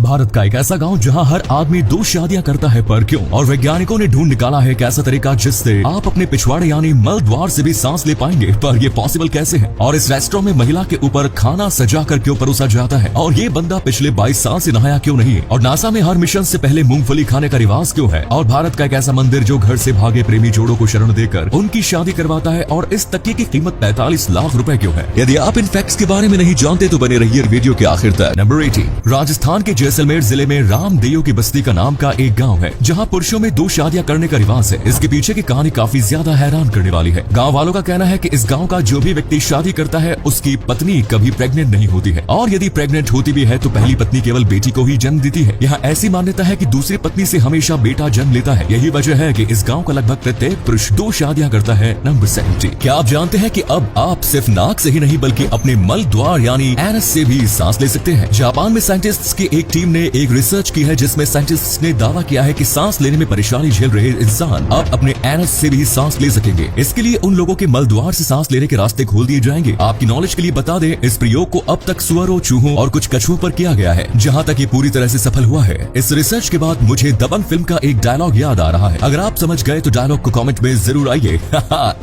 भारत का एक ऐसा गांव जहां हर आदमी 2 शादियां करता है, पर क्यों? और वैज्ञानिकों ने ढूंढ निकाला है एक ऐसा तरीका जिससे आप अपने पिछवाड़े यानी मल द्वार से भी सांस ले पाएंगे। पर ये पॉसिबल कैसे है? और इस रेस्टोरेंट में महिला के ऊपर खाना सजा कर क्यों परोसा जाता है? और ये बंदा पिछले 22 साल से नहाया क्यों नहीं? और नासा में हर मिशन से पहले मूंगफली खाने का रिवाज क्यों है? और भारत का एक ऐसा मंदिर जो घर से भागे प्रेमी जोड़ों को शरण देकर उनकी शादी करवाता है, और इस तकिए की कीमत 45 लाख रुपए क्यों है? यदि आप इन फैक्ट्स के बारे में नहीं जानते तो बने रहिए वीडियो के आखिर तक। नंबर 18, राजस्थान के जैसलमेर जिले में रामदेव की बस्ती का नाम का एक गांव है जहां पुरुषों में 2 शादियां करने का रिवाज है। इसके पीछे की कहानी काफी ज्यादा हैरान करने वाली है। गांव वालों का कहना है कि इस गांव का जो भी व्यक्ति शादी करता है उसकी पत्नी कभी प्रेग्नेंट नहीं होती है, और यदि प्रेग्नेंट होती भी है तो पहली पत्नी केवल बेटी को ही जन्म देती है। यहाँ ऐसी मान्यता है कि दूसरी पत्नी से हमेशा बेटा जन्म लेता है। यही वजह है कि इस गांव का लगभग प्रत्येक पुरुष 2 शादियां करता है। नंबर 70, क्या आप जानते हैं कि अब आप सिर्फ नाक से ही नहीं बल्कि अपने मल द्वार यानी एनस से भी सांस ले सकते हैं? जापान में साइंटिस्ट्स की एक टीम ने एक रिसर्च की है जिसमें साइंटिस्ट्स ने दावा किया है कि सांस लेने में परेशानी झेल रहे इंसान अब अपने एनस से भी सांस ले सकेंगे। इसके लिए उन लोगों के मल द्वार से सांस लेने के रास्ते खोल दिए जाएंगे। आपकी नॉलेज के लिए बता दें, इस प्रयोग को अब तक सुअरों, चूहों और कुछ कछुओं पर किया गया है। जहाँ तक ये पूरी तरह से सफल हुआ है। इस रिसर्च के बाद मुझे दबंग फिल्म का एक डायलॉग याद आ रहा है। अगर आप समझ गए तो डायलॉग को कमेंट में जरूर आइए।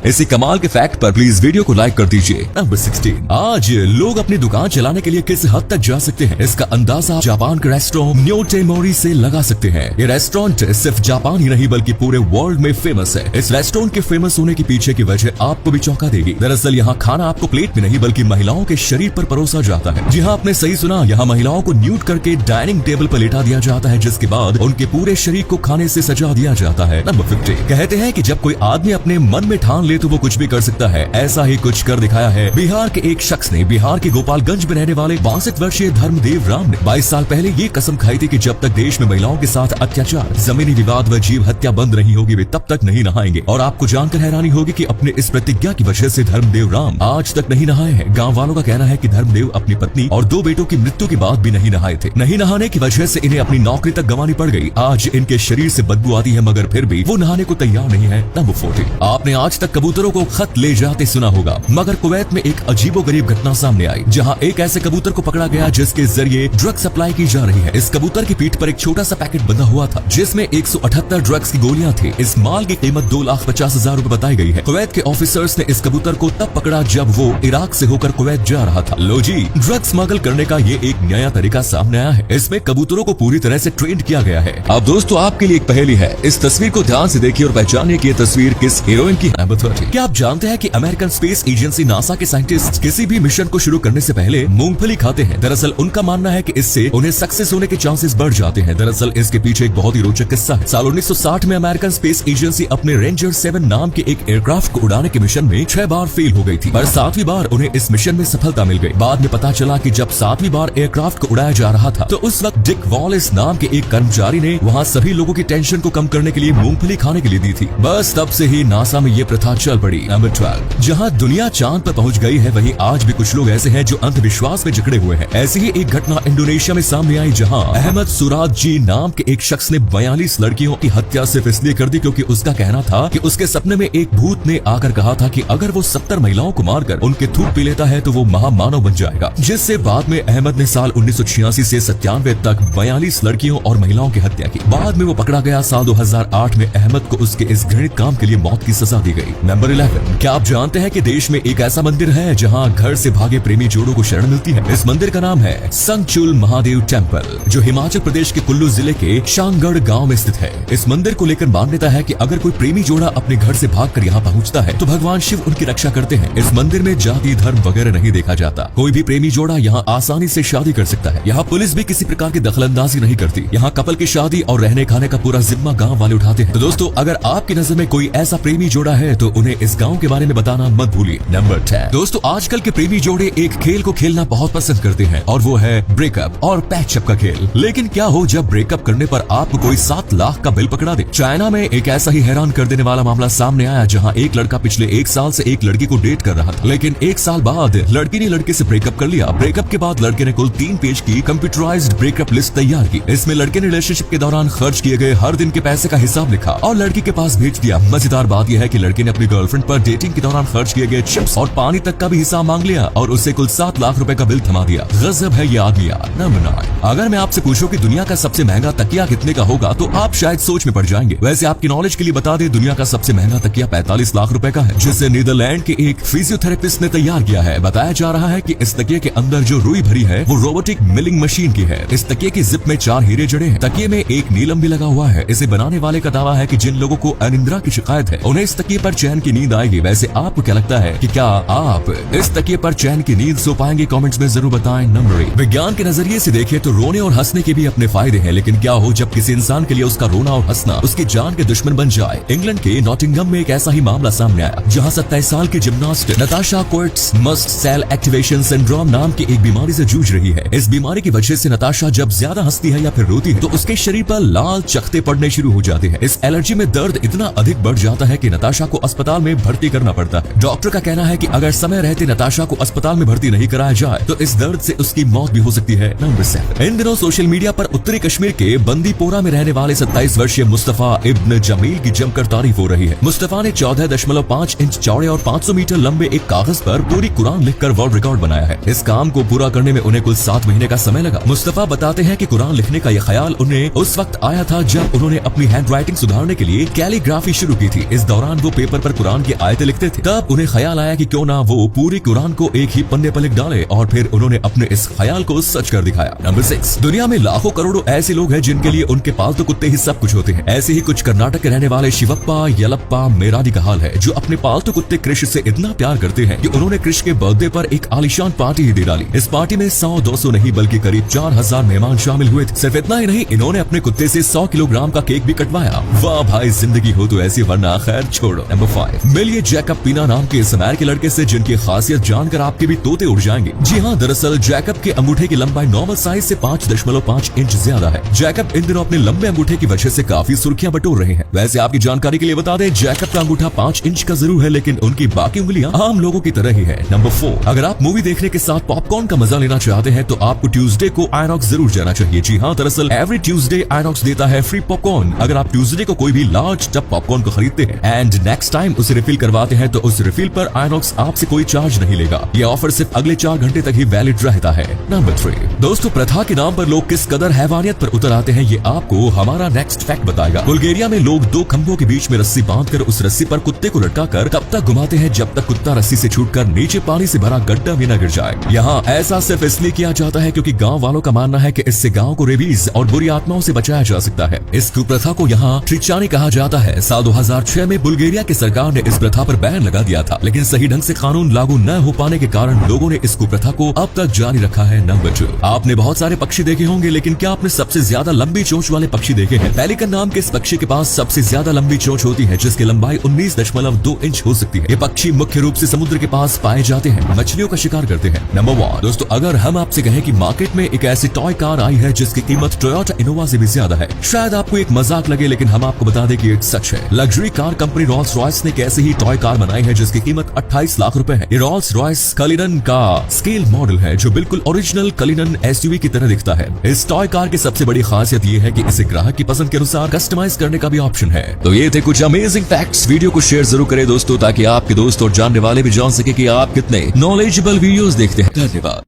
इसी कमाल के फैक्ट पर प्लीज वीडियो को लाइक कर दीजिए। नंबर 16, आज लोग अपनी दुकान चलाने के लिए किस हद तक जा सकते हैं, इसका अंदाजा जापान के रेस्टोरेंट न्योटेमोरी से लगा सकते हैं। ये रेस्टोरेंट सिर्फ जापान ही नहीं बल्कि पूरे वर्ल्ड में फेमस है। इस रेस्टोरेंट के फेमस होने के पीछे की वजह आपको भी चौंका देगी। दरअसल यहाँ खाना आपको प्लेट में नहीं बल्कि महिलाओं के शरीर पर परोसा जाता है। जी हाँ, आपने सही सुना, यहाँ महिलाओं को न्यूट करके डाइनिंग टेबल पर लेटा दिया जाता है, जिसके बाद उनके पूरे शरीर को खाने से सजा दिया जाता है। नंबर 50, कहते हैं कि जब कोई आदमी अपने मन में ठान ले तो वो कुछ भी कर सकता है। ऐसा ही कुछ कर दिखाया है बिहार के एक शख्स ने। बिहार के गोपालगंज में रहने वाले 62 वर्षीय धर्मदेव राम ने 22 साल पहले ये कसम खाई थी कि जब तक देश में महिलाओं के साथ अत्याचार, जमीनी विवाद व जीव हत्या बंद नहीं होगी वे तब तक नहीं नहाएंगे। और आपको जानकर हैरानी होगी कि अपने इस प्रतिज्ञा की वजह से धर्मदेव राम आज तक नहीं नहाए हैं। गाँव वालों का कहना है कि धर्मदेव अपनी पत्नी और 2 बेटों की मृत्यु के बाद भी नहीं नहाए थे। नहीं नहाने की वजह से इन्हें अपनी नौकरी तक गंवानी पड़ गई। आज इनके शरीर से बदबू आती है मगर फिर भी वो नहाने को तैयार नहीं है। नंबर 40, आपने आज तक कबूतरों को खत ले जाते सुना होगा, मगर कुवैत में एक अजीबोगरीब घटना सामने आई जहां एक ऐसे कबूतर को पकड़ा गया जिसके जरिए ड्रग सप्लाई की जा रही है। इस कबूतर की पीठ पर एक छोटा सा पैकेट बंधा हुआ था जिसमें 178 ड्रग्स की गोलियां थी। इस माल की कीमत 2,50,000 रुपए बताई गई है। कुवैत के ऑफिसर्स ने इस कबूतर को तब पकड़ा जब वो इराक से होकर कुवैत जा रहा था। लो जी, ड्रग स्मगल करने का ये एक नया तरीका सामने आया है। इसमें कबूतरों को पूरी तरह से ट्रेंड किया गया है। अब दोस्तों आपके लिए एक पहेली है, इस तस्वीर को ध्यान से देखिए और पहचानिए कि ये तस्वीर किस हीरोइन की है। नंबर 30, क्या आप जानते हैं कि अमेरिकन स्पेस एजेंसी नासा के साइंटिस्ट किसी भी मिशन को शुरू करने से पहले मूंगफली खाते हैं? दरअसल उनका मानना है कि इससे उन्हें सक्सेस होने के चांसेस बढ़ जाते हैं। दरअसल इसके पीछे एक बहुत ही रोचक किस्सा है। साल 1960 में अमेरिकन स्पेस एजेंसी अपने रेंजर 7 नाम के एक एयरक्राफ्ट को उड़ाने के मिशन में 6 बार फेल हो गई थी, पर 7वीं बार उन्हें इस मिशन में सफलता मिल गई। बाद में पता चला कि जब 7वीं बार एयरक्राफ्ट को उड़ाया जा रहा था तो उस वक्त डिक वॉलिस नाम के एक कर्मचारी ने वहाँ सभी लोगों की टेंशन को कम करने के लिए मूंगफली खाने के लिए दी थी। बस तब से ही नासा में ये प्रथा चल पड़ी। नंबर 12, जहाँ दुनिया चांद पर पहुँच गई है वहीं आज भी कुछ लोग ऐसे हैं जो अंधविश्वास में जकड़े हुए हैं। ऐसी ही एक घटना इंडोनेशिया में सामने आई जहाँ अहमद सुराज जी नाम के एक शख्स ने 42 लड़कियों की हत्या सिर्फ इसलिए कर दी क्योंकि उसका कहना था कि उसके सपने में एक भूत ने आकर कहा था कि अगर वो 70 महिलाओं को मारकर उनके थूक पी लेता है तो वो महामानव बन जाएगा। जिससे बाद में अहमद ने साल 1986 से 97 तक 42 लड़कियों और महिलाओं की हत्या की। बाद में वो पकड़ा गया। साल 2008 में अहमद को उसके इस घृणित काम के लिए मौत की सजा दी गई। नंबर 11, क्या आप जानते हैं कि देश में एक ऐसा मंदिर है जहाँ घर से भागे प्रेमी जोड़ों को शरण मिलती है? इस मंदिर का नाम है संगचुल महादेव टेम्पल, जो हिमाचल प्रदेश के कुल्लू जिले के शांगढ़ गांव में स्थित है। इस मंदिर को लेकर मान्यता है कि अगर कोई प्रेमी जोड़ा अपने घर से भागकर यहाँ पहुँचता है तो भगवान शिव उनकी रक्षा करते हैं। इस मंदिर में जाति धर्म वगैरह नहीं देखा जाता। कोई भी प्रेमी जोड़ा यहाँ आसानी से शादी कर सकता है। यहाँ पुलिस भी किसी प्रकार की दखलंदाजी नहीं करती। यहाँ कपल की शादी और रहने खाने का पूरा जिम्मा गाँव वाले उठाते हैं। तो दोस्तों, अगर आपकी नजर में कोई ऐसा प्रेमी जोड़ा है तो उन्हें इस गाँव के बारे में बताना मत भूलिए। नंबर 10, दोस्तों आजकल के प्रेमी जोड़े एक खेल को खेलना बहुत पसंद करते हैं और वो है ब्रेकअप और पैचअप का खेल। लेकिन क्या हो जब ब्रेकअप करने पर आपको कोई 7 लाख का बिल पकड़ा दे? चाइना में एक ऐसा ही हैरान कर देने वाला मामला सामने आया जहां एक लड़का पिछले 1 साल से एक लड़की को डेट कर रहा था, लेकिन 1 साल बाद लड़की ने लड़के से ब्रेकअप कर लिया। ब्रेकअप के बाद लड़के ने कुल 3 पेज की कंप्यूटराइज्ड ब्रेकअप लिस्ट तैयार की। इसमें लड़के ने रिलेशनशिप के दौरान खर्च किए गए हर दिन के पैसे का हिसाब लिखा और लड़की के पास भेज दिया। मजेदार बात यह है कि लड़के ने अपनी गर्लफ्रेंड पर डेटिंग के दौरान खर्च किए गए चिप्स और पानी तक का भी हिसाब मांग लिया और उससे कुल 7 लाख रुपए का बिल थमा दिया। गजब है ये आदमी यार। नंबर 9, अगर मैं आपसे पूछूं कि दुनिया का सबसे महंगा तकिया कितने का होगा तो आप शायद सोच में पड़ जाएंगे। वैसे आपकी नॉलेज के लिए बता दें, दुनिया का सबसे महंगा तकिया 45 लाख रुपए का है, जिसे नीदरलैंड के एक फिजियोथेरेपिस्ट ने तैयार किया है। बताया जा रहा है कि इस तकिए के अंदर जो रुई भरी है वो रोबोटिक मिलिंग मशीन की है। इस तकिए की जिप में 4 हीरे जड़े हैं। तकिए में एक नीलम भी लगा हुआ है। इसे बनाने वाले का दावा है कि जिन लोगों को अनिद्रा की शिकायत है उन्हें इस तकिए पर चैन की नींद आएगी। वैसे आपको क्या लगता है कि क्या आप इस तकिए पर चैन की नींद सो पाएंगे? कमेंट्स में जरूर बताएं। नंबर 8, विज्ञान के नजरिए से देखें तो रोने और हंसने के भी अपने फायदे हैं, लेकिन क्या हो जब किसी इंसान के लिए उसका रोना और हंसना उसकी जान के दुश्मन बन जाए। इंग्लैंड के नॉटिंघम में एक ऐसा ही मामला सामने आया, जहां 27 साल की gymnast Natasha Coates mast cell activation syndrome नाम की एक बीमारी से जूझ रही है। इस बीमारी की वजह से नताशा जब ज्यादा हंसती है या फिर रोती है तो उसके शरीर पर लाल चकत्ते पड़ने शुरू हो जाते हैं। इस एलर्जी में दर्द इतना अधिक बढ़ जाता है कि नताशा को अस्पताल में भर्ती करना पड़ता है। डॉक्टर का कहना है कि अगर समय रहते नताशा को अस्पताल में भर्ती नहीं कराया जाए तो इस दर्द से उसकी मौत भी हो सकती है। नंबर 7, इन दिनों सोशल मीडिया पर उत्तरी कश्मीर के बंदीपोरा में रहने वाले 27 वर्षीय मुस्तफा इब्न जमील की जमकर तारीफ हो रही है। मुस्तफा ने 14.5 इंच चौड़े और 500 मीटर लंबे एक कागज पर पूरी कुरान लिखकर वर्ल्ड रिकॉर्ड बनाया है। इस काम को पूरा करने में उन्हें कुल 7 महीने का समय लगा। मुस्तफा बताते हैं कि कुरान लिखने का यह ख्याल उन्हें उस वक्त आया था जब उन्होंने अपनी हैंड राइटिंग सुधारने के लिए कैलीग्राफी शुरू की थी। इस दौरान वो पेपर पर कुरान की आयतें लिखते थे। तब उन्हें ख्याल आया कि क्यों ना वो पूरी कुरान को एक ही पन्ने पर लिख डाले, और फिर उन्होंने अपने इस ख्याल को सच कर दिखाया। नंबर 6, दुनिया में लाखों करोड़ों ऐसे लोग हैं जिनके लिए उनके पालतू कुत्ते ही सब कुछ होते हैं। ऐसे ही कुछ कर्नाटक के रहने वाले शिवप्पा यलप्पा मेरादी का हाल है, जो अपने पालतू कुत्ते क्रिश से इतना प्यार करते हैं कि उन्होंने क्रिश के बर्थडे पर एक आलीशान पार्टी ही दे डाली। इस पार्टी में 100-200 नहीं बल्कि करीब 4000 मेहमान शामिल हुए थे। सिर्फ इतना ही नहीं, इन्होंने अपने कुत्ते से 100 किलोग्राम का केक भी कटवाया। वाह भाई, जिंदगी हो तो ऐसी, वरना खैर छोड़ो। नंबर 5, मिलिए जैकब पीना नाम के इस अमेरिकी लड़के से जिनकी खासियत जानकर आपके भी तोते उड़ जाएंगे। जी हाँ, दरअसल जैकब के अंगूठे की लंबाई नॉर्मल साइज से 5.5 इंच ज्यादा है। जैकब इन दिनों अपने लंबे अंगूठे की वजह से काफी सुर्खियां बटोर रहे हैं। वैसे आपकी जानकारी के लिए बता दें, जैकब का अंगूठा 5 इंच का जरूर है, लेकिन उनकी बाकी उंगलियां आम लोगों की तरह ही है। नंबर 4, अगर आप मूवी देखने के साथ पॉपकॉर्न का मजा लेना चाहते हैं तो आपको ट्यूसडे को आइनॉक्स जरूर जाना चाहिए। जी हाँ, दरअसल एवरी ट्यूसडे आइनॉक्स देता है फ्री पॉपकॉर्न। अगर आप ट्यूसडे को कोई भी लार्ज टब पॉपकॉर्न को खरीदते हैं एंड नेक्स्ट टाइम उसे रिफिल करवाते हैं तो उस रिफिल पर आइनॉक्स आपसे कोई चार्ज नहीं लेगा। यह ऑफर सिर्फ अगले 4 घंटे तक ही वैलिड रहता है। नंबर 3, दोस्तों, प्रथा के नाम पर लोग किस कदर हैवानियत पर उतर आते हैं ये आपको हमारा नेक्स्ट फैक्ट बताएगा। बुल्गारिया में लोग 2 खंभों के बीच में रस्सी बांधकर उस रस्सी पर कुत्ते को लटकाकर तब तक घुमाते हैं जब तक कुत्ता रस्सी से छूटकर नीचे पानी से भरा गड्ढा में न गिर जाए। यहाँ ऐसा सिर्फ इसलिए किया जाता है क्योंकि गाँव वालों का मानना है कि इससे गाँव को रेबीज और बुरी आत्माओं से बचाया जा सकता है। इस कुप्रथा को यहाँ ट्रिचानी कहा जाता है। साल 2006 में बुल्गारिया की सरकार ने इस प्रथा पर बैन लगा दिया था, लेकिन सही ढंग से कानून लागू न हो पाने के कारण लोगों ने इस कुप्रथा को अब तक जारी रखा है। नंबर 2, आपने बहुत सारे पक्षी देखे होंगे, लेकिन क्या आपने सबसे ज्यादा लंबी चोंच वाले पक्षी देखे हैं? पेलिकन नाम के इस पक्षी के पास सबसे ज्यादा लंबी चोंच होती है, जिसकी लंबाई 19.2 इंच हो सकती है। ये पक्षी मुख्य रूप से समुद्र के पास पाए जाते हैं, मछलियों का शिकार करते हैं। नंबर 1, दोस्तों, अगर हम आपसे कहें कि मार्केट में एक ऐसी टॉय कार आई है जिसकी कीमत टोयोटा इनोवा से भी ज्यादा है, शायद आपको एक मजाक लगे, लेकिन हम आपको बता दें कि ये सच है। Luxury car company Rolls Royce ने एक ऐसी ही टॉय कार बनाई है जिसकी कीमत 28 लाख रुपए है। ये रोल्स रॉयस कलिनन का स्केल मॉडल है जो बिल्कुल ओरिजिनल कलिनन एसयूवी की तरह दिखता है। इस टॉय कार की सबसे बड़ी खासियत ये है कि इसे ग्राहक की पसंद के अनुसार कस्टमाइज करने का भी ऑप्शन है। तो ये थे कुछ अमेजिंग फैक्ट्स। वीडियो को शेयर जरूर करें दोस्तों, ताकि आपके दोस्त और जानने वाले भी जान सके कि आप कितने नॉलेजेबल वीडियोस देखते हैं। धन्यवाद।